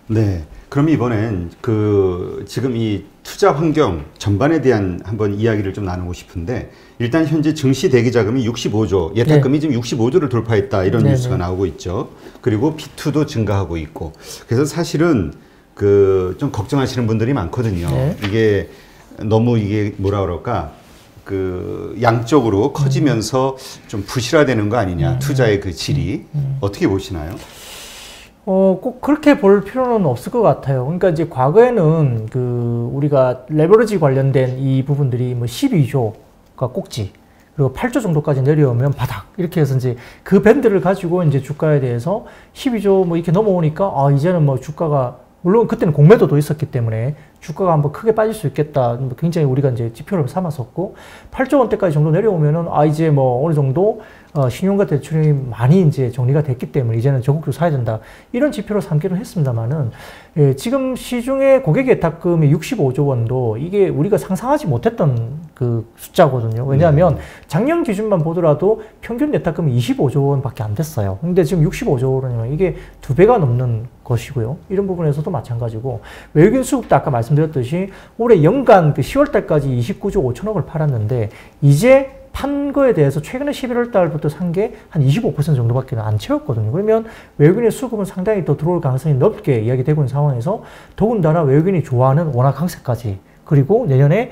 네. 그럼 이번엔 지금 이 투자 환경 전반에 대한 한번 이야기를 좀 나누고 싶은데, 일단 현재 증시 대기 자금이 65조, 예탁금이 지금 65조를 돌파했다, 이런 뉴스가 나오고 있죠. 그리고 P2도 증가하고 있고. 그래서 사실은 좀 걱정하시는 분들이 많거든요. 이게 너무 뭐라 그럴까, 양쪽으로 커지면서 좀 부실화되는 거 아니냐, 투자의 그 질이. 어떻게 보시나요? 꼭 그렇게 볼 필요는 없을 것 같아요. 그러니까 이제 과거에는 우리가 레버리지 관련된 이 부분들이 뭐 12조가 꼭지, 그리고 8조 정도까지 내려오면 바닥, 이렇게 해서 이제 그 밴드를 가지고 이제 주가에 대해서 12조 뭐 이렇게 넘어오니까, 이제는 뭐 주가가, 물론 그때는 공매도도 있었기 때문에 주가가 한번 크게 빠질 수 있겠다, 굉장히 우리가 이제 지표를 삼았었고, 8조 원대까지 정도 내려오면은, 이제 뭐 어느 정도 신용과 대출이 많이 이제 정리가 됐기 때문에 이제는 적극적으로 사야 된다, 이런 지표로 삼기는 했습니다만은, 지금 시중의 고객 예탁금이 65조 원도 이게 우리가 상상하지 못했던 그 숫자거든요. 왜냐하면 작년 기준만 보더라도 평균 예탁금이 25조 원밖에 안 됐어요. 근데 지금 65조 원이면 이게 2배가 넘는 것이고요. 이런 부분에서도 마찬가지고, 외국인 수급도 아까 말씀드렸듯이 올해 연간 10월 달까지 29조 5천억을 팔았는데, 이제 판 거에 대해서 최근에 11월 달부터 산 게 한 25% 정도밖에 안 채웠거든요. 그러면 외국인의 수급은 상당히 더 들어올 가능성이 높게 이야기되고 있는 상황에서, 더군다나 외국인이 좋아하는 원화 강세까지, 그리고 내년에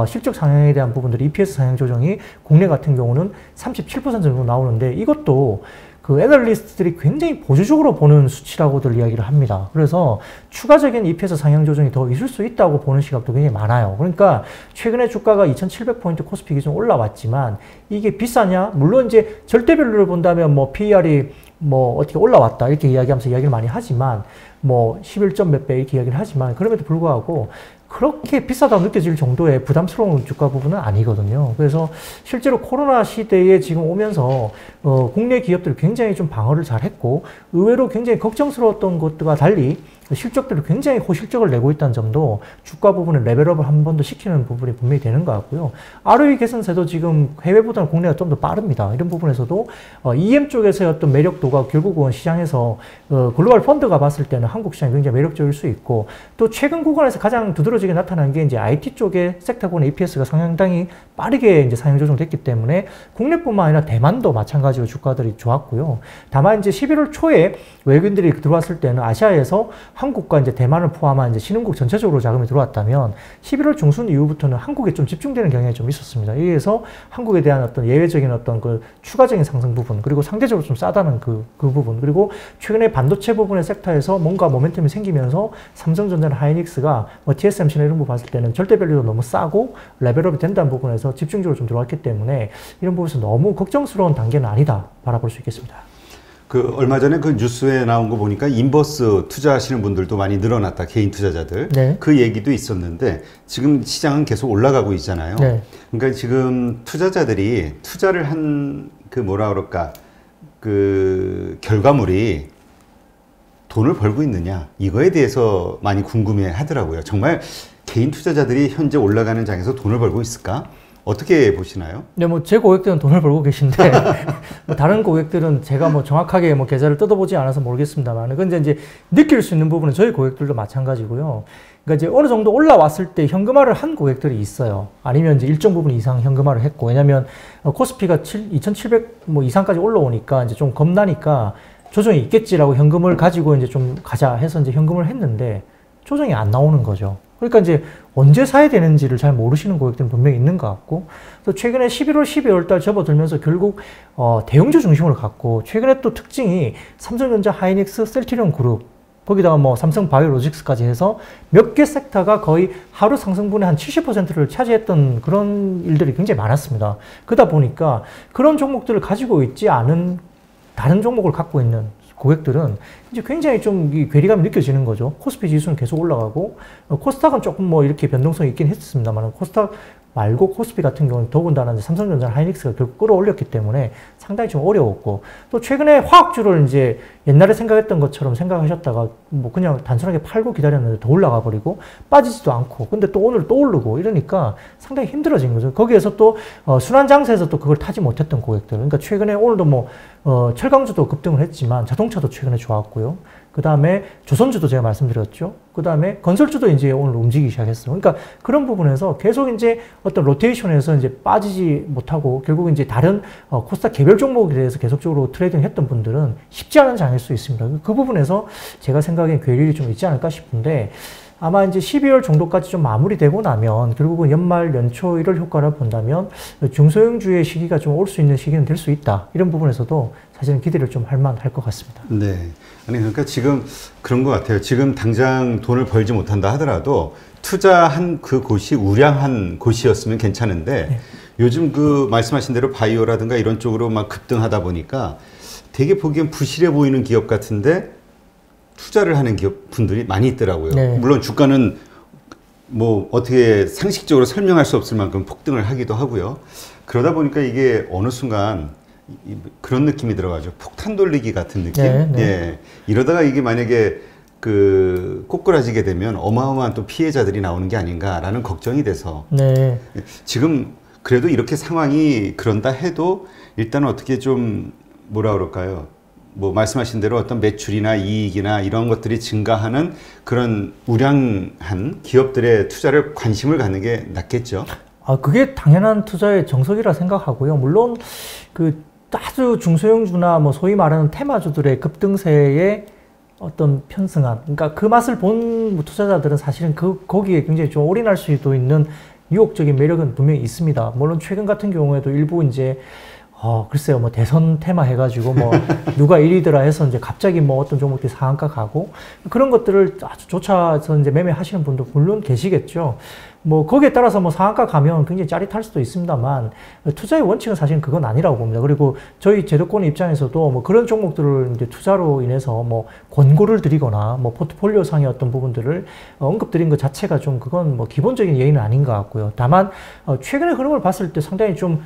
실적 상향에 대한 부분들이 EPS 상향 조정이 국내 같은 경우는 37% 정도 나오는데, 이것도 애널리스트들이 굉장히 보수적으로 보는 수치라고들 이야기를 합니다. 그래서 추가적인 EPS 상향 조정이 더 있을 수 있다고 보는 시각도 굉장히 많아요. 그러니까 최근에 주가가 2,700포인트 코스피 기준 올라왔지만, 이게 비싸냐? 물론 이제 절대별로를 본다면 뭐 PER이 뭐 어떻게 올라왔다, 이렇게 이야기하면서 이야기를 많이 하지만, 뭐 11점 몇 배 이렇게 이야기를 하지만, 그럼에도 불구하고 그렇게 비싸다고 느껴질 정도의 부담스러운 주가 부분은 아니거든요. 그래서 실제로 코로나 시대에 지금 오면서 국내 기업들이 굉장히 좀 방어를 잘했고, 의외로 굉장히 걱정스러웠던 것들과 달리 실적들을 굉장히 호실적을 내고 있다는 점도 주가 부분의 레벨업을 한 번 더 시키는 부분이 분명히 되는 것 같고요. ROE 개선세도 지금 해외보다는 국내가 좀 더 빠릅니다. 이런 부분에서도 EM 쪽에서의 어떤 매력도가 결국은 시장에서 글로벌 펀드가 봤을 때는 한국 시장이 굉장히 매력적일 수 있고, 또 최근 구간에서 가장 두드러지게 나타난 게 이제 IT 쪽의 섹터군의 EPS가 상당히 빠르게 이제 상향 조정됐기 때문에 국내뿐만 아니라 대만도 마찬가지로 주가들이 좋았고요. 다만 이제 11월 초에 외국인들이 들어왔을 때는 아시아에서 한국과 이제 대만을 포함한 이제 신흥국 전체적으로 자금이 들어왔다면, 11월 중순 이후부터는 한국에 좀 집중되는 경향이 좀 있었습니다. 이에서 한국에 대한 어떤 예외적인 어떤 추가적인 상승 부분, 그리고 상대적으로 좀 싸다는 그 부분, 그리고 최근에 반도체 부분의 섹터에서 뭔가 모멘텀이 생기면서 삼성전자나 하이닉스가 뭐 TSMC나 이런 거 봤을 때는 절대밸류도 너무 싸고 레벨업이 된다는 부분에서 집중적으로 좀 들어왔기 때문에, 이런 부분에서 너무 걱정스러운 단계는 아니다, 바라볼 수 있겠습니다. 얼마 전에 뉴스에 나온 거 보니까 인버스 투자하시는 분들도 많이 늘어났다, 개인 투자자들. 그 얘기도 있었는데, 지금 시장은 계속 올라가고 있잖아요. 그러니까 지금 투자자들이 투자를 한 뭐라 그럴까, 결과물이 돈을 벌고 있느냐, 이거에 대해서 많이 궁금해 하더라고요. 정말 개인 투자자들이 현재 올라가는 장에서 돈을 벌고 있을까? 어떻게 보시나요? 네, 뭐 제 고객들은 돈을 벌고 계신데 다른 고객들은 제가 뭐 정확하게 뭐 계좌를 뜯어보지 않아서 모르겠습니다만, 근데 이제 느낄 수 있는 부분은 저희 고객들도 마찬가지고요. 그러니까 이제 어느 정도 올라왔을 때 현금화를 한 고객들이 있어요. 아니면 이제 일정 부분 이상 현금화를 했고, 왜냐면 코스피가 2,700 뭐 이상까지 올라오니까 이제 좀 겁나니까 조정이 있겠지라고 현금을 가지고 이제 좀 가자 해서 이제 현금을 했는데 조정이 안 나오는 거죠. 그러니까 이제 언제 사야 되는지를 잘 모르시는 고객들은 분명히 있는 것 같고, 또 최근에 11월, 12월 달 접어들면서 결국 대형주 중심으로 갔고, 최근에 또 특징이 삼성전자, 하이닉스, 셀트리온 그룹, 거기다가 뭐 삼성 바이오로직스까지 해서 몇 개 섹터가 거의 하루 상승분의 한 70%를 차지했던 그런 일들이 굉장히 많았습니다. 그러다 보니까 그런 종목들을 가지고 있지 않은 다른 종목을 갖고 있는 고객들은 이제 굉장히 좀 괴리감이 느껴지는 거죠. 코스피 지수는 계속 올라가고, 코스닥은 조금 뭐 이렇게 변동성이 있긴 했습니다만, 코스닥 말고 코스피 같은 경우는 더군다나 이제 삼성전자, 하이닉스가 결국 끌어올렸기 때문에 상당히 좀 어려웠고, 또 최근에 화학주를 이제 옛날에 생각했던 것처럼 생각하셨다가 뭐 그냥 단순하게 팔고 기다렸는데 더 올라가 버리고 빠지지도 않고, 근데 또 오늘 또 오르고 이러니까 상당히 힘들어진 거죠. 거기에서 또 순환장세에서 또 그걸 타지 못했던 고객들, 그러니까 최근에 오늘도 뭐 철강주도 급등을 했지만 자동차도 최근에 좋았고요. 그 다음에 조선주도 제가 말씀드렸죠. 그 다음에 건설주도 이제 오늘 움직이기 시작했어요. 그러니까 그런 부분에서 계속 이제 어떤 로테이션에서 이제 빠지지 못하고 결국 이제 다른 코스닥 개별 종목에 대해서 계속적으로 트레이딩 했던 분들은 쉽지 않은 장일 수 있습니다. 그 부분에서 제가 생각엔 괴리를 좀 있지 않을까 싶은데 아마 이제 12월 정도까지 좀 마무리되고 나면 결국은 연말, 연초 이럴 효과를 본다면 중소형주의 시기가 좀 올 수 있는 시기는 될 수 있다. 이런 부분에서도 사실은 기대를 좀 할 만할 것 같습니다. 네. 아니, 그러니까 지금 그런 것 같아요. 지금 당장 돈을 벌지 못한다 하더라도 투자한 그 곳이 우량한 곳이었으면 괜찮은데 네. 요즘 그 말씀하신 대로 바이오라든가 이런 쪽으로 막 급등하다 보니까 되게 보기엔 부실해 보이는 기업 같은데 투자를 하는 기업 분들이 많이 있더라고요. 네. 물론 주가는 뭐 어떻게 상식적으로 설명할 수 없을 만큼 폭등을 하기도 하고요. 그러다 보니까 이게 어느 순간 그런 느낌이 들어가죠. 폭탄 돌리기 같은 느낌. 네, 네. 예. 이러다가 이게 만약에 그 꼬꾸라지게 되면 어마어마한 또 피해자들이 나오는 게 아닌가라는 걱정이 돼서 네. 지금 그래도 이렇게 상황이 그런다 해도 일단 어떻게 좀 뭐라 그럴까요? 뭐 말씀하신 대로 어떤 매출이나 이익이나 이런 것들이 증가하는 그런 우량한 기업들의 투자를 관심을 갖는 게 낫겠죠. 그게 당연한 투자의 정석이라 생각하고요. 물론 그 아주 중소형주나 뭐 소위 말하는 테마주들의 급등세의 어떤 편승한, 그러니까 그 맛을 본 투자자들은 사실은 거기에 굉장히 좀 올인할 수도 있는 유혹적인 매력은 분명히 있습니다. 물론 최근 같은 경우에도 일부 이제 글쎄요, 뭐 대선 테마 해가지고 뭐 누가 1위더라 해서 이제 갑자기 뭐 어떤 종목들이 상한가 가고 그런 것들을 아주 쫓아서 이제 매매하시는 분도 물론 계시겠죠. 뭐 거기에 따라서 뭐 상한가 가면 굉장히 짜릿할 수도 있습니다만 투자의 원칙은 사실은 그건 아니라고 봅니다. 그리고 저희 제도권 입장에서도 뭐 그런 종목들을 이제 투자로 인해서 뭐 권고를 드리거나 뭐 포트폴리오 상의 어떤 부분들을 언급드린 것 자체가 좀 그건 뭐 기본적인 예의는 아닌 것 같고요. 다만 최근의 흐름을 봤을 때 상당히 좀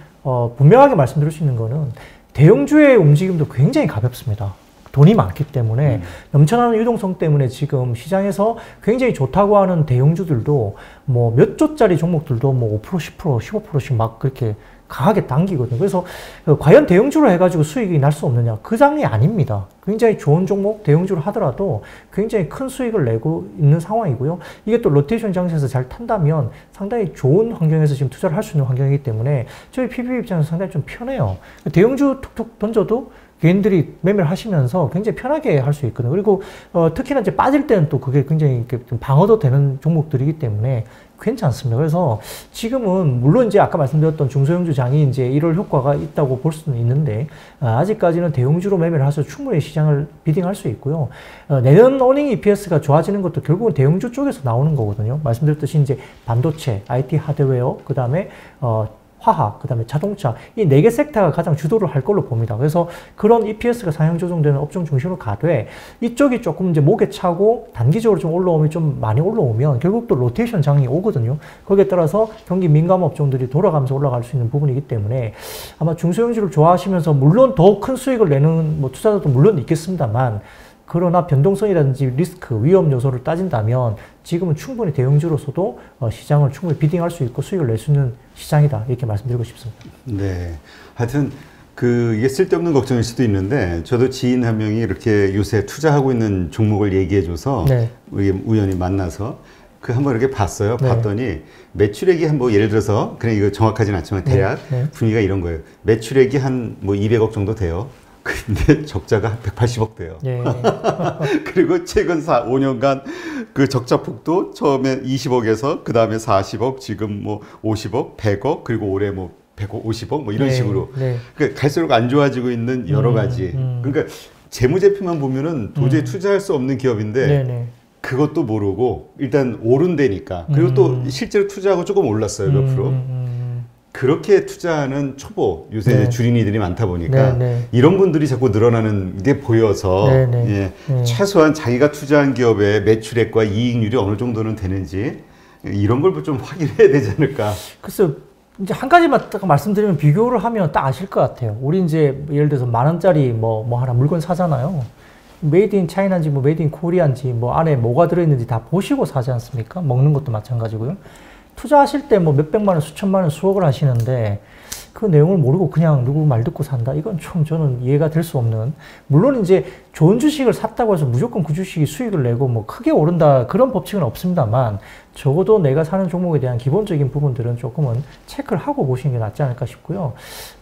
분명하게 말씀드릴 수 있는 거는 대형주의 움직임도 굉장히 가볍습니다. 돈이 많기 때문에 넘쳐나는 유동성 때문에 지금 시장에서 굉장히 좋다고 하는 대형주들도 뭐 몇 조짜리 종목들도 뭐 5%, 10%, 15%씩 막 그렇게 강하게 당기거든요. 그래서 과연 대형주로 해가지고 수익이 날 수 없느냐? 그 장이 아닙니다. 굉장히 좋은 종목 대형주로 하더라도 굉장히 큰 수익을 내고 있는 상황이고요. 이게 또 로테이션 장세에서 잘 탄다면 상당히 좋은 환경에서 지금 투자를 할 수 있는 환경이기 때문에 저희 PB 입장에서 상당히 좀 편해요. 대형주 툭툭 던져도 개인들이 매매를 하시면서 굉장히 편하게 할 수 있거든요. 그리고 특히나 이제 빠질 때는 또 그게 굉장히 좀 방어도 되는 종목들이기 때문에 괜찮습니다. 그래서 지금은 물론 이제 아까 말씀드렸던 중소형주 장이 이제 이럴 효과가 있다고 볼 수는 있는데 아직까지는 대형주로 매매를 하셔서 충분히 시장을 비딩할 수 있고요. 내년 어닝 EPS가 좋아지는 것도 결국은 대형주 쪽에서 나오는 거거든요. 말씀드렸듯이 이제 반도체, IT 하드웨어, 그 다음에 화학, 그 다음에 자동차, 이 4개 섹터가 가장 주도를 할 걸로 봅니다. 그래서 그런 EPS가 상향 조정되는 업종 중심으로 가되 이쪽이 조금 이제 목에 차고 단기적으로 좀 올라오면 좀 많이 올라오면 결국 또 로테이션 장이 오거든요. 거기에 따라서 경기 민감 업종들이 돌아가면서 올라갈 수 있는 부분이기 때문에 아마 중소형주를 좋아하시면서 물론 더 큰 수익을 내는 뭐 투자자도 물론 있겠습니다만 그러나 변동성이라든지 리스크, 위험 요소를 따진다면 지금은 충분히 대형주로서도 시장을 충분히 비딩할 수 있고 수익을 낼 수 있는 시장이다. 이렇게 말씀드리고 싶습니다. 네. 하여튼 이게 쓸데없는 걱정일 수도 있는데 저도 지인 한 명이 이렇게 요새 투자하고 있는 종목을 얘기해줘서 네. 우연히 만나서 한번 이렇게 봤어요. 네. 봤더니 매출액이 한 뭐 예를 들어서 그냥 이거 정확하진 않지만 대략 네. 분위기가 이런 거예요. 매출액이 한 뭐 200억 정도 돼요. 근데 적자가 180억 돼요. 예. 그리고 최근 5년간 그 적자 폭도 처음에 20억에서 그 다음에 40억, 지금 뭐 50억, 100억, 그리고 올해 뭐 150억 뭐 이런 식으로. 네. 그러니까 갈수록 안 좋아지고 있는 여러 가지. 그러니까 재무제표만 보면은 도저히 투자할 수 없는 기업인데 그것도 모르고 일단 오른다니까. 그리고 또 실제로 투자하고 조금 올랐어요. 몇 프로. 그렇게 투자하는 초보 요새 네. 주린이들이 많다 보니까 이런 분들이 자꾸 늘어나는 게 보여서 예, 최소한 자기가 투자한 기업의 매출액과 이익률이 어느 정도는 되는지 이런 걸 좀 확인해야 되지 않을까. 글쎄요. 이제 한 가지만 딱 말씀드리면 비교를 하면 딱 아실 것 같아요. 우리 이제 예를 들어서 10,000원짜리 뭐 하나 물건 사잖아요. 메이드 인 차이나인지 뭐 메이드 인 코리아인지 뭐 안에 뭐가 들어있는지 다 보시고 사지 않습니까? 먹는 것도 마찬가지고요. 투자하실 때 뭐 몇백만 원, 수천만 원, 수억을 하시는데 그 내용을 모르고 그냥 누구 말 듣고 산다? 이건 좀 저는 이해가 될 수 없는. 물론 이제 좋은 주식을 샀다고 해서 무조건 그 주식이 수익을 내고 뭐 크게 오른다 그런 법칙은 없습니다만 적어도 내가 사는 종목에 대한 기본적인 부분들은 조금은 체크를 하고 보시는 게 낫지 않을까 싶고요.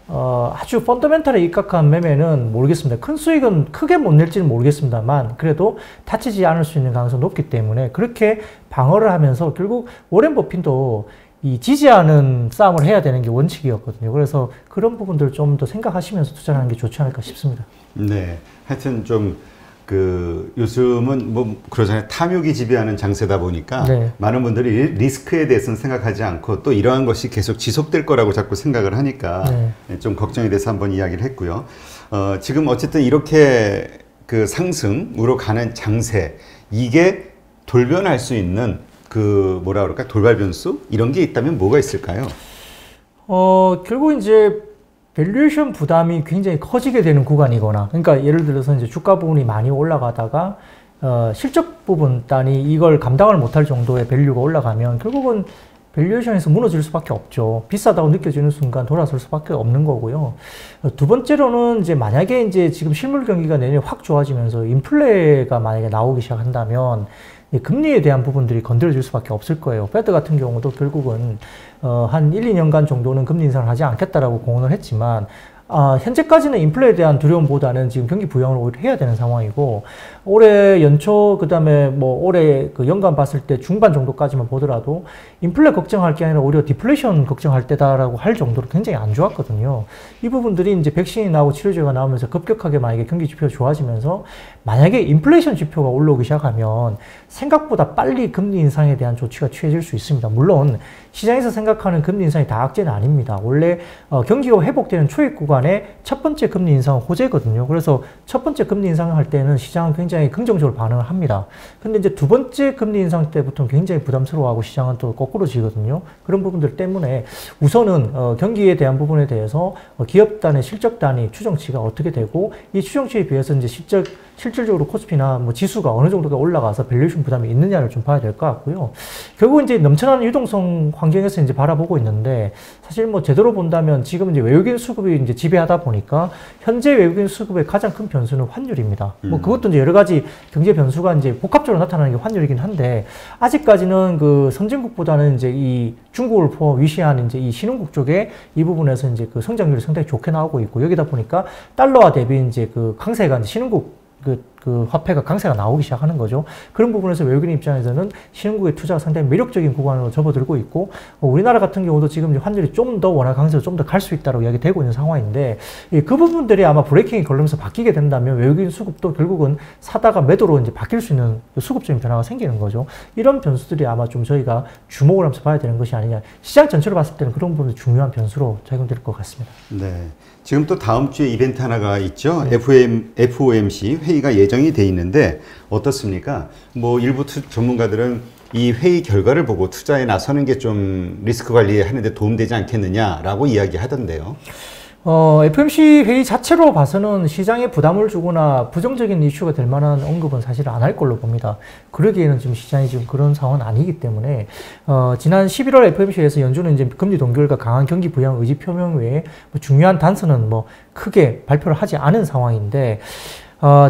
아주 펀더멘탈에 입각한 매매는 모르겠습니다. 큰 수익은 크게 못 낼지는 모르겠습니다만 그래도 다치지 않을 수 있는 가능성이 높기 때문에 그렇게 방어를 하면서 결국 워렌 버핏도 이 지지하는 싸움을 해야 되는 게 원칙이었거든요. 그래서 그런 부분들을 좀 더 생각하시면서 투자하는 게 좋지 않을까 싶습니다. 네. 하여튼 좀 요즘은 뭐 그러잖아요. 탐욕이 지배하는 장세다 보니까 네. 많은 분들이 리스크에 대해서는 생각하지 않고 또 이러한 것이 계속 지속될 거라고 자꾸 생각을 하니까 네. 좀 걱정이 돼서 한번 이야기를 했고요. 지금 어쨌든 이렇게 그 상승으로 가는 장세, 이게 돌변할 수 있는 뭐라 그럴까, 돌발 변수? 이런 게 있다면 뭐가 있을까요? 결국 이제 밸류에이션 부담이 굉장히 커지게 되는 구간이거나, 그러니까 예를 들어서 이제 주가 부분이 많이 올라가다가 실적 부분 단위 이걸 감당을 못할 정도의 밸류가 올라가면 결국은 밸류에이션에서 무너질 수밖에 없죠. 비싸다고 느껴지는 순간 돌아설 수밖에 없는 거고요. 두 번째로는 이제 만약에 이제 지금 실물 경기가 내년에 확 좋아지면서 인플레가 만약에 나오기 시작한다면 금리에 대한 부분들이 건드려질 수밖에 없을 거예요. 패드 같은 경우도 결국은 한 1, 2년간 정도는 금리 인상을 하지 않겠다라고 공언을 했지만 현재까지는 인플레에 대한 두려움보다는 지금 경기 부양을 오히려 해야 되는 상황이고 올해 연초 그다음에 뭐 올해 그 연간 봤을 때 중반 정도까지만 보더라도 인플레 걱정할 게 아니라 오히려 디플레이션 걱정할 때다라고 할 정도로 굉장히 안 좋았거든요. 이 부분들이 이제 백신이 나오고 치료제가 나오면서 급격하게 만약에 경기 지표가 좋아지면서 만약에 인플레이션 지표가 올라오기 시작하면 생각보다 빨리 금리 인상에 대한 조치가 취해질 수 있습니다. 물론 시장에서 생각하는 금리 인상이 다 악재는 아닙니다. 원래 경기가 회복되는 초입 구간에 첫 번째 금리 인상은 호재거든요. 그래서 첫 번째 금리 인상을 할 때는 시장은 굉장히 긍정적으로 반응을 합니다. 근데 이제 두 번째 금리 인상 때부터는 굉장히 부담스러워하고 시장은 또 거꾸로지거든요. 그런 부분들 때문에 우선은 경기에 대한 부분에 대해서 기업 단위, 실적 단위 추정치가 어떻게 되고 이 추정치에 비해서 이제 실질적으로 코스피나 뭐 지수가 어느 정도가 올라가서 밸류에이션 부담이 있느냐를 좀 봐야 될 것 같고요. 결국 이제 넘쳐나는 유동성 환경에서 이제 바라보고 있는데 사실 뭐 제대로 본다면 지금 이제 외국인 수급이 이제 지배하다 보니까 현재 외국인 수급의 가장 큰 변수는 환율입니다. 뭐 그것도 이제 여러 가지 경제 변수가 이제 복합적으로 나타나는 게 환율이긴 한데 아직까지는 그 선진국보다는 이제 이 중국을 포함 위시한 이제 이 신흥국 쪽에 이 부분에서 이제 그 성장률이 상당히 좋게 나오고 있고 여기다 보니까 달러화 대비 이제 그 강세가 이제 신흥국 그 화폐가 강세가 나오기 시작하는 거죠. 그런 부분에서 외국인 입장에서는 신흥국의 투자가 상당히 매력적인 구간으로 접어들고 있고 우리나라 같은 경우도 지금 환율이 좀 더 원화 강세로 좀 더 갈 수 있다고 이야기되고 있는 상황인데 그 부분들이 아마 브레이킹이 걸리면서 바뀌게 된다면 외국인 수급도 결국은 사다가 매도로 이제 바뀔 수 있는 수급적인 변화가 생기는 거죠. 이런 변수들이 아마 좀 저희가 주목을 하면서 봐야 되는 것이 아니냐. 시장 전체로 봤을 때는 그런 부분이 중요한 변수로 작용될 것 같습니다. 네. 지금 또 다음 주에 이벤트 하나가 있죠. 네. FOMC 회의가 예정이 돼 있는데 어떻습니까? 뭐 일부 전문가들은 이 회의 결과를 보고 투자에 나서는 게 좀 리스크 관리하는 데 도움되지 않겠느냐라고 이야기하던데요. FOMC 회의 자체로 봐서는 시장에 부담을 주거나 부정적인 이슈가 될 만한 언급은 사실 안 할 걸로 봅니다. 그러기에는 지금 시장이 지금 그런 상황은 아니기 때문에, 지난 11월 FOMC에서 연준은 이제 금리 동결과 강한 경기 부양 의지 표명 외에 뭐 중요한 단서는 뭐 크게 발표를 하지 않은 상황인데,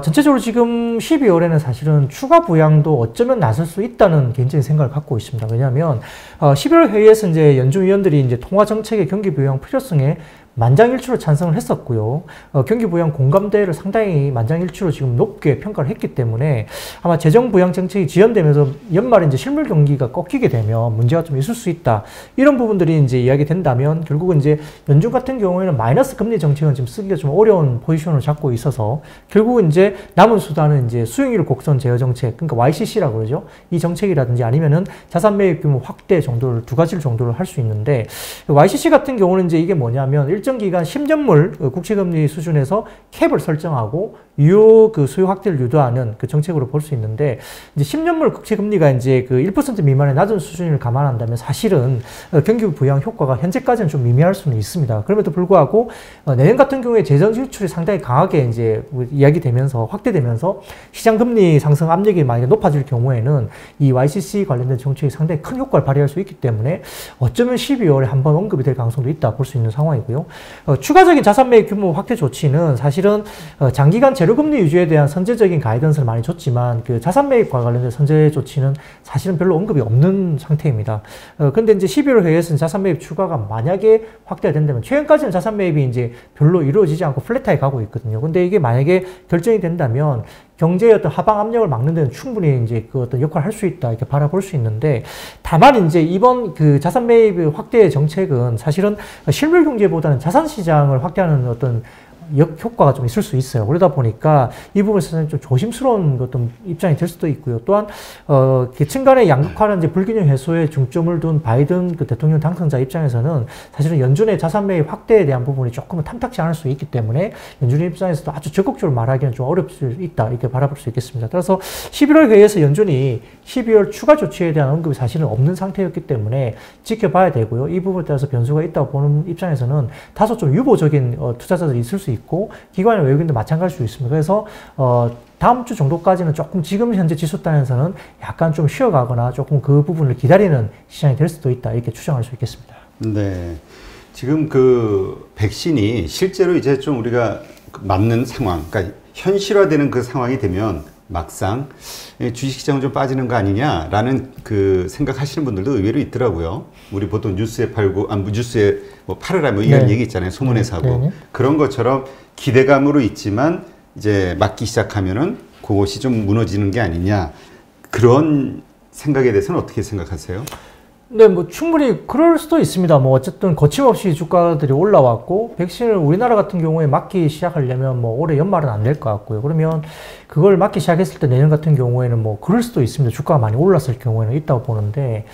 전체적으로 지금 12월에는 사실은 추가 부양도 어쩌면 나설 수 있다는 개인적인 생각을 갖고 있습니다. 왜냐하면, 11월 회의에서 이제 연준 위원들이 이제 통화 정책의 경기 부양 필요성에 만장일치로 찬성을 했었고요. 경기 부양 공감대를 상당히 만장일치로 지금 높게 평가를 했기 때문에 아마 재정 부양 정책이 지연되면서 연말에 이제 실물 경기가 꺾이게 되면 문제가 좀 있을 수 있다. 이런 부분들이 이제 이야기된다면 결국은 이제 연준 같은 경우에는 마이너스 금리 정책은 지금 쓰기가 좀 어려운 포지션을 잡고 있어서 결국은 이제 남은 수단은 이제 수익률 곡선 제어 정책, 그러니까 YCC라고 그러죠. 이 정책이라든지 아니면은 자산 매입 규모 확대 정도를 두 가지를 정도를 할 수 있는데 YCC 같은 경우는 이제 이게 뭐냐면 일정 기간 10년물 국채금리 수준에서 캡을 설정하고 유효 그 수요 확대를 유도하는 그 정책으로 볼 수 있는데 이제 10년물 국채금리가 이제 그 1% 미만의 낮은 수준을 감안한다면 사실은 경기 부양 효과가 현재까지는 좀 미미할 수는 있습니다. 그럼에도 불구하고 내년 같은 경우에 재정 지출이 상당히 강하게 이제 이야기되면서 확대되면서 시장 금리 상승 압력이 만약에 높아질 경우에는 이 YCC 관련된 정책이 상당히 큰 효과를 발휘할 수 있기 때문에 어쩌면 12월에 한번 언급이 될 가능성도 있다 볼 수 있는 상황이고요. 추가적인 자산 매입 규모 확대 조치는 사실은 장기간 제로금리 유지에 대한 선제적인 가이던스를 많이 줬지만 그 자산 매입과 관련된 선제 조치는 사실은 별로 언급이 없는 상태입니다. 그런데 이제 12월 회의에서는 자산 매입 추가가 만약에 확대가 된다면 최근까지는 자산 매입이 이제 별로 이루어지지 않고 플랫하게 가고 있거든요. 근데 이게 만약에 결정이 된다면 경제의 어떤 하방 압력을 막는 데는 충분히 이제 그 어떤 역할을 할 수 있다 이렇게 바라볼 수 있는데, 다만 이제 이번 그 자산 매입 확대 정책은 사실은 실물 경제보다는 자산 시장을 확대하는 어떤 역효과가 좀 있을 수 있어요. 그러다 보니까 이 부분에서는 좀 조심스러운 어떤 입장이 될 수도 있고요. 또한 계층 간의 양극화는 이제 불균형 해소에 중점을 둔 바이든 그 대통령 당선자 입장에서는 사실은 연준의 자산 매입 확대에 대한 부분이 조금은 탐탁지 않을 수 있기 때문에 연준의 입장에서도 아주 적극적으로 말하기는 좀 어려울 수 있다 이렇게 바라볼 수 있겠습니다. 따라서 11월 회의에서 연준이 12월 추가 조치에 대한 언급이 사실은 없는 상태였기 때문에 지켜봐야 되고요. 이 부분에 따라서 변수가 있다고 보는 입장에서는 다소 좀 유보적인 투자자들이 있을 수 있고 기관의 외국인도 마찬가지일 수 있습니다. 그래서 다음 주 정도까지는 조금 지금 현재 지수단에서는 약간 좀 쉬어가거나 조금 그 부분을 기다리는 시장이 될 수도 있다 이렇게 추정할 수 있겠습니다. 네, 지금 그 백신이 실제로 이제 좀 우리가 맞는 상황, 그러니까 현실화되는 그 상황이 되면 막상 주식시장은 좀 빠지는 거 아니냐라는 그 생각하시는 분들도 의외로 있더라고요. 우리 보통 뉴스에 뉴스에 뭐 팔으라 뭐 이런 얘기 있잖아요. 소문에서 하고. 그런 것처럼 기대감으로 있지만 이제 맞기 시작하면은 그것이 좀 무너지는 게 아니냐. 그런 생각에 대해서는 어떻게 생각하세요? 네, 뭐 충분히 그럴 수도 있습니다. 뭐 어쨌든 거침없이 주가들이 올라왔고 백신을 우리나라 같은 경우에 맞기 시작하려면 뭐 올해 연말은 안 될 것 같고요. 그러면 그걸 맞기 시작했을 때 내년 같은 경우에는 뭐 그럴 수도 있습니다. 주가가 많이 올랐을 경우에는 있다고 보는데,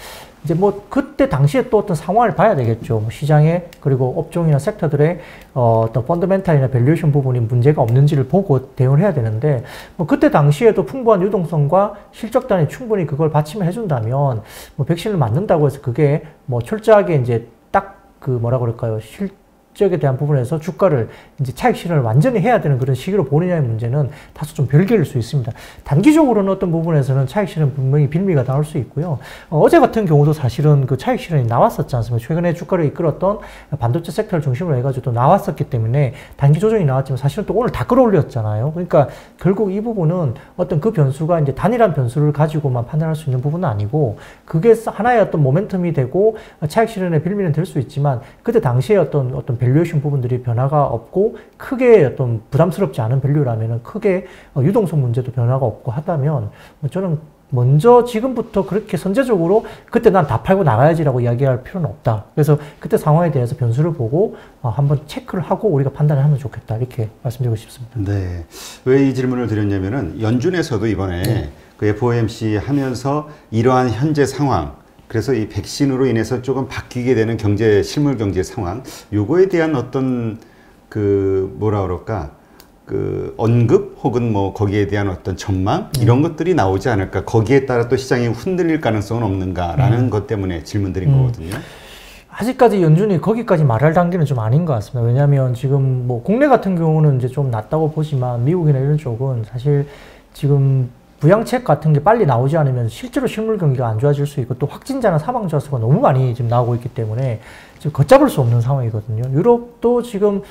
이제 뭐 그때 당시에 또 어떤 상황을 봐야 되겠죠. 뭐 시장에 그리고 업종이나 섹터들의 어떤 펀더멘탈이나 밸류에이션 부분이 문제가 없는지를 보고 대응을 해야 되는데, 뭐 그때 당시에도 풍부한 유동성과 실적단이 충분히 그걸 받침을 해준다면 뭐 백신을 맞는다고 해서 그게 뭐 철저하게 이제 딱 그 뭐라 그럴까요? 실적에 대한 부분에서 주가를 이제 차익 실현을 완전히 해야 되는 그런 시기로 보느냐의 문제는 다소 좀 별개일 수 있습니다. 단기적으로는 어떤 부분에서는 차익 실현 분명히 빌미가 나올 수 있고요. 어제 같은 경우도 사실은 그 차익 실현이 나왔었지 않습니까? 최근에 주가를 이끌었던 반도체 섹터를 중심으로 해가지고 또 나왔었기 때문에 단기 조정이 나왔지만 사실은 또 오늘 다 끌어올렸잖아요. 그러니까 결국 이 부분은 어떤 그 변수가 이제 단일한 변수를 가지고만 판단할 수 있는 부분은 아니고, 그게 하나의 어떤 모멘텀이 되고 차익 실현의 빌미는 될 수 있지만 그때 당시에 어떤 밸류에이션 부분들이 변화가 없고 크게 어떤 부담스럽지 않은 밸류라면은 크게 유동성 문제도 변화가 없고 하다면 저는 먼저 지금부터 그렇게 선제적으로 그때 난 다 팔고 나가야지라고 이야기할 필요는 없다. 그래서 그때 상황에 대해서 변수를 보고 한번 체크를 하고 우리가 판단을 하면 좋겠다. 이렇게 말씀드리고 싶습니다. 네. 왜 이 질문을 드렸냐면은 연준에서도 이번에 그 FOMC 하면서 이러한 현재 상황, 그래서 이 백신으로 인해서 조금 바뀌게 되는 실물 경제 상황, 요거에 대한 어떤 그 뭐라 그럴까, 그 언급 혹은 뭐 거기에 대한 어떤 전망 이런 것들이 나오지 않을까, 거기에 따라 또 시장이 흔들릴 가능성은 없는가라는 것 때문에 질문드린 거거든요. 아직까지 연준이 거기까지 말할 단계는 좀 아닌 것 같습니다. 왜냐하면 지금 뭐 국내 같은 경우는 이제 좀 낮다고 보지만 미국이나 이런 쪽은 사실 지금 부양책 같은 게 빨리 나오지 않으면 실제로 실물 경기가 안 좋아질 수 있고, 또 확진자나 사망자 수가 너무 많이 지금 나오고 있기 때문에 지금 걷잡을 수 없는 상황이거든요. 유럽도 지금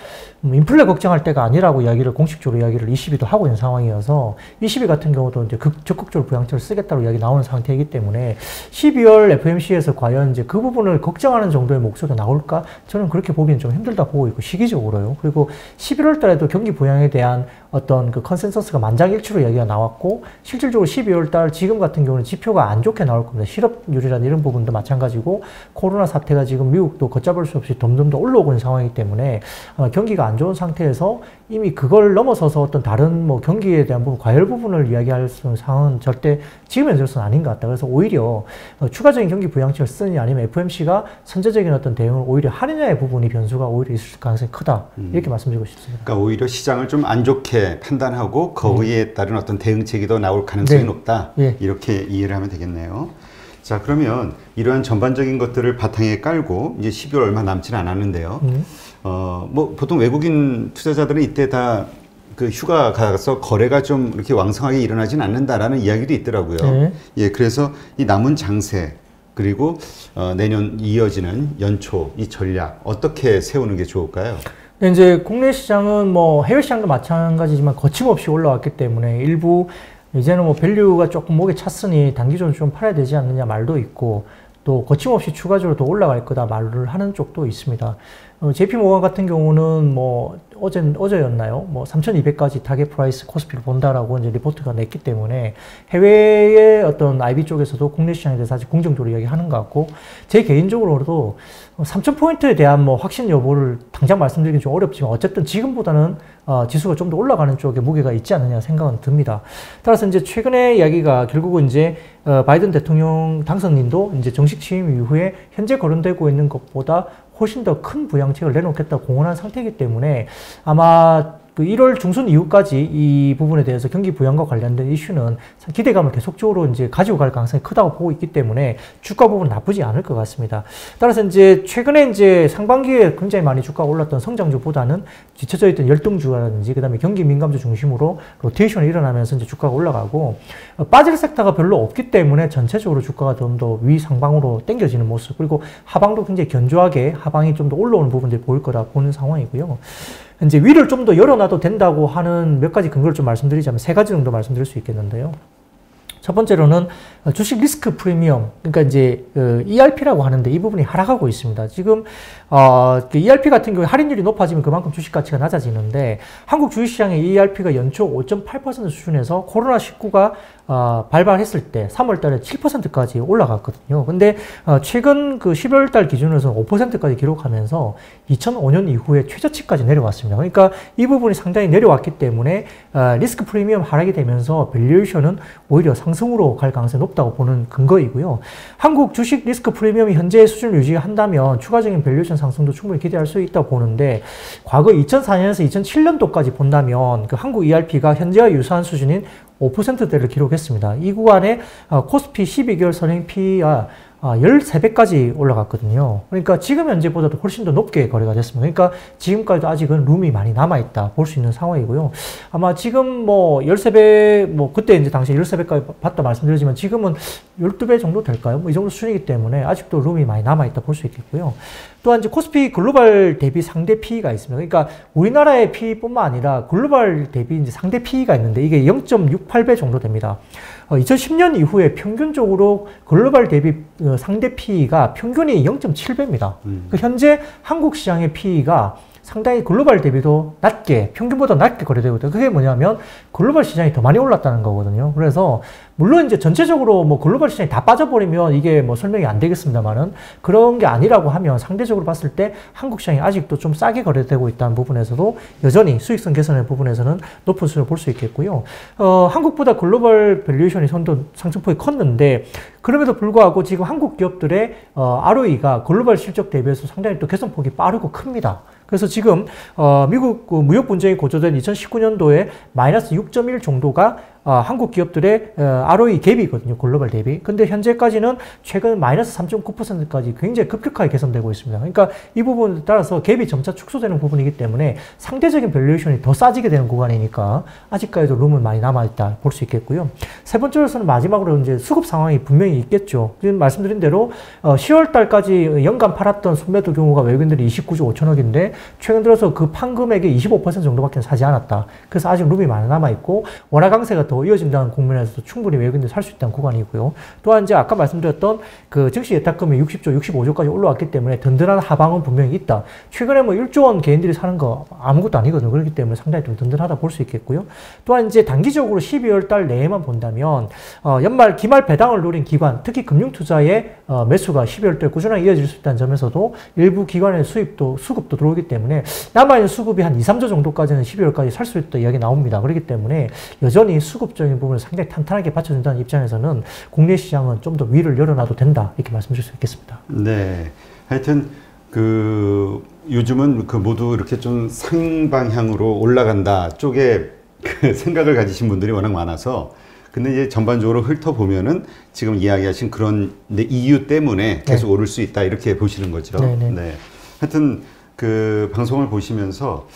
인플레 걱정할 때가 아니라고 공식적으로 이야기를 ECB도 하고 있는 상황이어서 ECB 같은 경우도 이제 적극적으로 부양책을 쓰겠다고 이야기 나오는 상태이기 때문에 12월 FOMC에서 과연 이제 그 부분을 걱정하는 정도의 목소리가 나올까? 저는 그렇게 보기는 좀 힘들다 보고 있고, 시기적으로요. 그리고 11월 달에도 경기 부양에 대한 어떤 그 컨센서스가 만장일치로 이야기가 나왔고, 실질적으로 12월 달 지금 같은 경우는 지표가 안 좋게 나올 겁니다. 실업률이라는 이런 부분도 마찬가지고 코로나 사태가 지금 미국도 걷잡을 수 없이 덤덤 더 올라오고 있는 상황이기 때문에 경기가 안 좋은 상태에서 이미 그걸 넘어서서 어떤 다른 뭐 경기에 대한 부분, 과열 부분을 이야기할 수 있는 상황은 절대 지금 현재로서는 아닌 것 같다. 그래서 오히려 추가적인 경기 부양책을 쓰느냐 아니면 FOMC가 선제적인 어떤 대응을 오히려 하느냐의 부분이 변수가 오히려 있을 가능성이 크다. 이렇게 말씀드리고 싶습니다. 그러니까 오히려 시장을 좀 안 좋게 판단하고 거기에 따른 어떤 대응책이 더 나올 가능성이 높다. 이렇게 이해를 하면 되겠네요. 자, 그러면 이러한 전반적인 것들을 바탕에 깔고 이제 12월 얼마 남지는 않았는데요. 뭐 보통 외국인 투자자들은 이때 다 그 휴가 가서 거래가 좀 이렇게 왕성하게 일어나진 않는다라는 이야기도 있더라고요. 예, 그래서 이 남은 장세, 그리고 내년 이어지는 연초 이 전략 어떻게 세우는 게 좋을까요? 네, 이제 국내 시장은 뭐 해외 시장도 마찬가지지만 거침없이 올라왔기 때문에 일부 이제는 뭐 밸류가 조금 목에 찼으니 단기적으로 좀 팔아야 되지 않느냐 말도 있고 또 거침없이 추가적으로 더 올라갈 거다 말을 하는 쪽도 있습니다. JP 모건 같은 경우는 뭐 어제였나요? 뭐 3,200까지 타겟 프라이스 코스피를 본다라고 이제 리포트가 냈기 때문에 해외의 어떤 IB 쪽에서도 국내 시장에 대해서 아주 긍정적으로 이야기하는 것 같고 제 개인적으로도 3,000포인트에 대한 뭐 확신 여부를 당장 말씀드리긴 좀 어렵지만 어쨌든 지금보다는 지수가 좀 더 올라가는 쪽에 무게가 있지 않느냐 생각은 듭니다. 따라서 이제 최근의 이야기가 결국은 이제 바이든 대통령 당선인도 이제 정식 취임 이후에 현재 거론되고 있는 것보다 훨씬 더 큰 부양책을 내놓겠다 공언한 상태이기 때문에 아마 그 1월 중순 이후까지 이 부분에 대해서 경기 부양과 관련된 이슈는 기대감을 계속적으로 이제 가지고 갈 가능성이 크다고 보고 있기 때문에 주가 부분은 나쁘지 않을 것 같습니다. 따라서 이제 최근에 이제 상반기에 굉장히 많이 주가가 올랐던 성장주보다는 뒤쳐져 있던 열등주라든지 그다음에 경기 민감주 중심으로 로테이션이 일어나면서 이제 주가가 올라가고 빠질 섹터가 별로 없기 때문에 전체적으로 주가가 좀 더 위상방으로 당겨지는 모습 그리고 하방도 굉장히 견조하게 하방이 좀 더 올라오는 부분들이 보일 거다 보는 상황이고요. 이제 위를 좀 더 열어놔도 된다고 하는 몇 가지 근거를 좀 말씀드리자면 세 가지 정도 말씀드릴 수 있겠는데요. 첫 번째로는 주식 리스크 프리미엄, 그러니까 이제 ERP라고 하는데 이 부분이 하락하고 있습니다. 지금 ERP 같은 경우에 할인율이 높아지면 그만큼 주식 가치가 낮아지는데 한국 주식시장의 ERP가 연초 5.8% 수준에서 코로나19가 발발했을 때 3월 달에 7%까지 올라갔거든요. 근데 최근 그 12월 달 기준으로서 5%까지 기록하면서 2005년 이후에 최저치까지 내려왔습니다. 그러니까 이 부분이 상당히 내려왔기 때문에 리스크 프리미엄 하락이 되면서 밸류에이션은 오히려 상승으로 갈 가능성이 높다고 보는 근거이고요. 한국 주식 리스크 프리미엄이 현재 수준을 유지한다면 추가적인 밸류에이션 상승도 충분히 기대할 수 있다고 보는데 과거 2004년에서 2007년도까지 본다면 그 한국 ERP가 현재와 유사한 수준인 5%대를 기록했습니다. 이 구간에 코스피 12개월 선행 P가 13배까지 올라갔거든요. 그러니까 지금 현재보다도 훨씬 더 높게 거래가 됐습니다. 그러니까 지금까지도 아직은 룸이 많이 남아있다 볼 수 있는 상황이고요. 아마 지금 뭐 13배, 뭐 그때 이제 당시 13배까지 봤다 말씀드리지만 지금은 12배 정도 될까요? 뭐 이 정도 수준이기 때문에 아직도 룸이 많이 남아있다 볼 수 있겠고요. 또한 이제 코스피 글로벌 대비 상대 P가 있습니다. 그러니까 우리나라의 P뿐만 아니라 글로벌 대비 이제 상대 P가 있는데 이게 0.68배 정도 됩니다. 2010년 이후에 평균적으로 글로벌 대비 상대 PE가 평균이 0.7배입니다. 현재 한국 시장의 PE가 상당히 글로벌 대비도 낮게, 평균보다 낮게 거래되고 있다. 그게 뭐냐면 글로벌 시장이 더 많이 올랐다는 거거든요. 그래서 물론 이제 전체적으로 뭐 글로벌 시장이 다 빠져버리면 이게 뭐 설명이 안 되겠습니다만은 그런 게 아니라고 하면 상대적으로 봤을 때 한국 시장이 아직도 좀 싸게 거래되고 있다는 부분에서도 여전히 수익성 개선의 부분에서는 높은 수준을 볼 수 있겠고요. 한국보다 글로벌 밸류에이션이 상승폭이 컸는데 그럼에도 불구하고 지금 한국 기업들의 ROE가 글로벌 실적 대비해서 상당히 또 개선폭이 빠르고 큽니다. 그래서 지금 미국 무역 분쟁이 고조된 2019년도에 마이너스 6.1 정도가 한국 기업들의 ROE 갭이거든요. 글로벌 대비. 근데 현재까지는 최근 마이너스 3.9%까지 굉장히 급격하게 개선되고 있습니다. 그러니까 이 부분에 따라서 갭이 점차 축소되는 부분이기 때문에 상대적인 밸류에이션이 더 싸지게 되는 구간이니까 아직까지도 룸은 많이 남아있다 볼 수 있겠고요. 세 번째로서는 마지막으로 이제 수급 상황이 분명히 있겠죠. 지금 말씀드린 대로 10월 달까지 연간 팔았던 순매도 규모가 외국인들이 29조 5천억인데 최근 들어서 그 판 금액의 25% 정도밖에 사지 않았다. 그래서 아직 룸이 많이 남아있고 원화 강세가 더 이어진다는 국면에서도 충분히 외국인들이 살 수 있다는 구간이고요. 또한 이제 아까 말씀드렸던 그 증시 예탁금이 60조, 65조까지 올라왔기 때문에 든든한 하방은 분명히 있다. 최근에 뭐 1조 원 개인들이 사는 거 아무것도 아니거든요. 그렇기 때문에 상당히 좀 든든하다 볼 수 있겠고요. 또한 이제 단기적으로 12월 달 내에만 본다면 연말 기말 배당을 노린 기관, 특히 금융투자의 매수가 12월 달 꾸준하게 이어질 수 있다는 점에서도 일부 기관의 수급도 들어오기 때문에 남아있는 수급이 한 2, 3조 정도까지는 12월까지 살 수 있다 이야기 나옵니다. 그렇기 때문에 여전히 수급적인 부분을 상당히 탄탄하게 받쳐준다는 입장에서는 국내 시장은 좀 더 위를 열어놔도 된다 이렇게 말씀드릴 수 있겠습니다. 네, 하여튼 요즘은 모두 이렇게 좀 상방향으로 올라간다 쪽에 그 생각을 가지신 분들이 워낙 많아서 근데 이제 전반적으로 훑어보면은 지금 이야기하신 그런 이유 때문에 계속 오를 수 있다 이렇게 보시는 거죠. 네. 하여튼 그 방송을 보시면서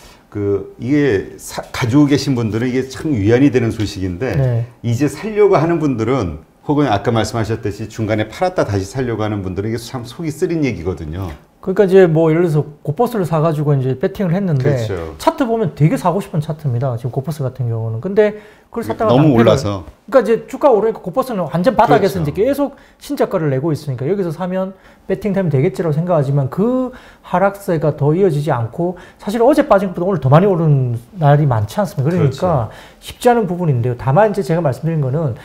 이게 가지고 계신 분들은 이게 참 위안이 되는 소식인데 이제 살려고 하는 분들은 혹은 아까 말씀하셨듯이 중간에 팔았다 다시 살려고 하는 분들은 이게 참 속이 쓰린 얘기거든요. 그러니까 이제 뭐 예를 들어서 고버스를 사가지고 이제 배팅을 했는데 그렇죠. 차트 보면 되게 사고 싶은 차트입니다. 지금 고버스 같은 경우는. 근데 그걸 샀다가 너무 낭패를, 올라서. 그러니까 이제 주가 오르니까 고버스는 완전 바닥에서 그렇죠. 이제 계속 신저가를 내고 있으니까 여기서 사면 배팅되면 되겠지라고 생각하지만 그 하락세가 더 이어지지 않고 사실 어제 빠진 것보다 오늘 더 많이 오른 날이 많지 않습니까? 그러니까 그렇죠. 쉽지 않은 부분인데요. 다만 이제 제가 말씀드린 거는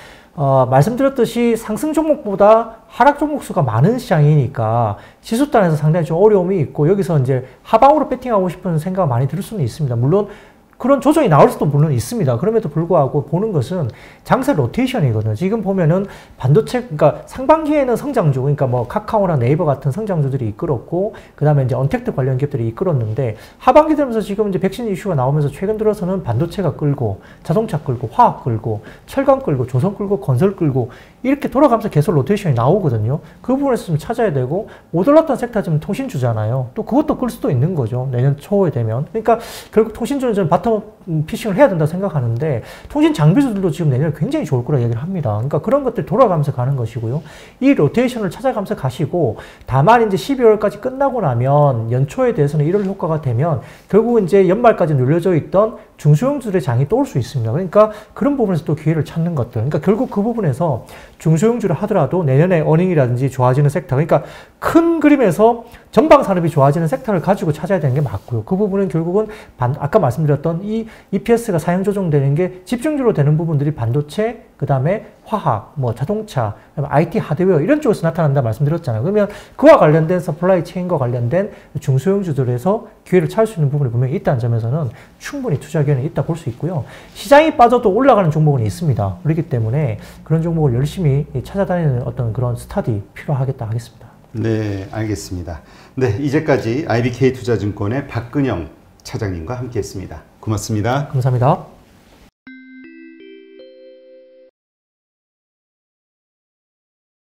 말씀드렸듯이 상승 종목보다 하락 종목 수가 많은 시장이니까 지수단에서 상당히 좀 어려움이 있고 여기서 이제 하방으로 배팅하고 싶은 생각이 많이 들 수는 있습니다. 물론 그런 조정이 나올 수도 물론 있습니다. 그럼에도 불구하고 보는 것은 장세 로테이션이거든요. 지금 보면은 반도체, 그러니까 상반기에는 성장주, 그러니까 뭐 카카오나 네이버 같은 성장주들이 이끌었고, 그 다음에 이제 언택트 관련 기업들이 이끌었는데, 하반기 되면서 지금 이제 백신 이슈가 나오면서 최근 들어서는 반도체가 끌고, 자동차 끌고, 화학 끌고, 철강 끌고, 조선 끌고, 건설 끌고, 이렇게 돌아가면서 계속 로테이션이 나오거든요. 그 부분에서 좀 찾아야 되고, 못 올랐던 섹터 지금 통신주잖아요. 또 그것도 끌 수도 있는 거죠. 내년 초에 되면. 그러니까 결국 통신주는 저는 바텀 피싱을 해야 된다 생각하는데 통신 장비주들도 지금 내년에 굉장히 좋을 거라 얘기를 합니다. 그러니까 그런 것들 돌아가면서 가는 것이고요. 이 로테이션을 찾아가면서 가시고 다만 이제 12월까지 끝나고 나면 연초에 대해서는 1월 효과가 되면 결국 이제 연말까지 눌려져 있던 중소형주들의 장이 또 올 수 있습니다. 그러니까 그런 부분에서 또 기회를 찾는 것들. 그러니까 결국 그 부분에서 중소형주를 하더라도 내년에 어닝이라든지 좋아지는 섹터. 그러니까 큰 그림에서 전방 산업이 좋아지는 섹터를 가지고 찾아야 되는 게 맞고요. 그 부분은 결국은 아까 말씀드렸던 이 EPS가 사용 조정되는 게 집중주로 되는 부분들이 반도체, 그 다음에 화학, 뭐 자동차, 그다음에 IT 하드웨어 이런 쪽에서 나타난다 말씀드렸잖아요. 그러면 그와 관련된 서플라이 체인과 관련된 중소형주들에서 기회를 찾을 수 있는 부분이 분명히 있다는 점에서는 충분히 투자 기회는 있다 볼 수 있고요. 시장이 빠져도 올라가는 종목은 있습니다. 그렇기 때문에 그런 종목을 열심히 찾아다니는 어떤 그런 스타디 필요하겠다 하겠습니다. 네, 알겠습니다. 네, 이제까지 IBK투자증권의 박근영 차장님과 함께했습니다. 고맙습니다. 감사합니다.